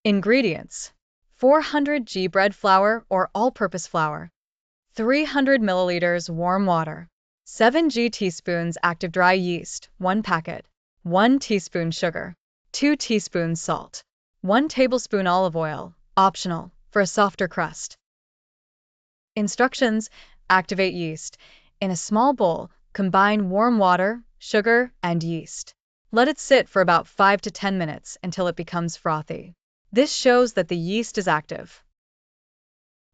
Ingredients: 400 g bread flour or all-purpose flour, 300 milliliters warm water, 7 teaspoons active dry yeast, 1 packet, 1 teaspoon sugar, 2 teaspoons salt, 1 tablespoon olive oil, optional, for a softer crust. Instructions: activate yeast. In a small bowl, combine warm water, sugar, and yeast. Let it sit for about 5 to 10 minutes until it becomes frothy. This shows that the yeast is active.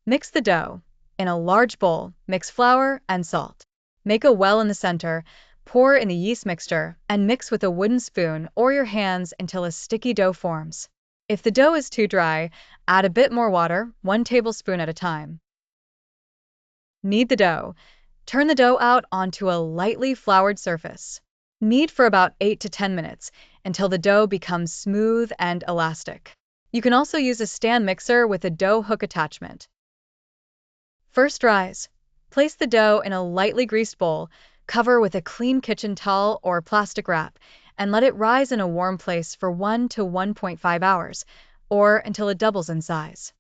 Mix the dough. In a large bowl, mix flour and salt. Make a well in the center, pour in the yeast mixture, and mix with a wooden spoon or your hands until a sticky dough forms. If the dough is too dry, add a bit more water, 1 tablespoon at a time. Knead the dough. Turn the dough out onto a lightly floured surface. Knead for about 8 to 10 minutes until the dough becomes smooth and elastic. You can also use a stand mixer with a dough hook attachment. First rise. Place the dough in a lightly greased bowl, cover with a clean kitchen towel or plastic wrap, and let it rise in a warm place for 1 to 1.5 hours, or until it doubles in size.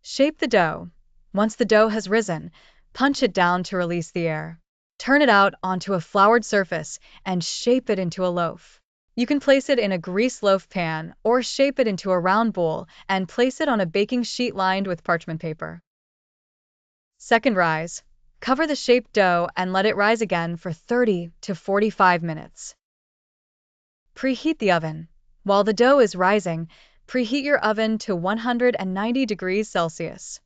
Shape the dough. Once the dough has risen, punch it down to release the air. Turn it out onto a floured surface and shape it into a loaf. You can place it in a greased loaf pan or shape it into a round bowl and place it on a baking sheet lined with parchment paper. Second rise. Cover the shaped dough and let it rise again for 30 to 45 minutes. Preheat the oven. While the dough is rising, preheat your oven to 190 degrees Celsius.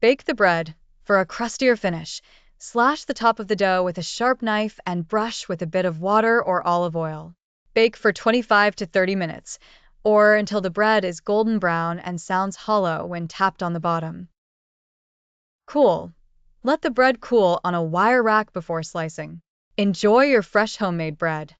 Bake the bread. For a crustier finish, slash the top of the dough with a sharp knife and brush with a bit of water or olive oil. Bake for 25 to 30 minutes, or until the bread is golden brown and sounds hollow when tapped on the bottom. Cool. Let the bread cool on a wire rack before slicing. Enjoy your fresh homemade bread.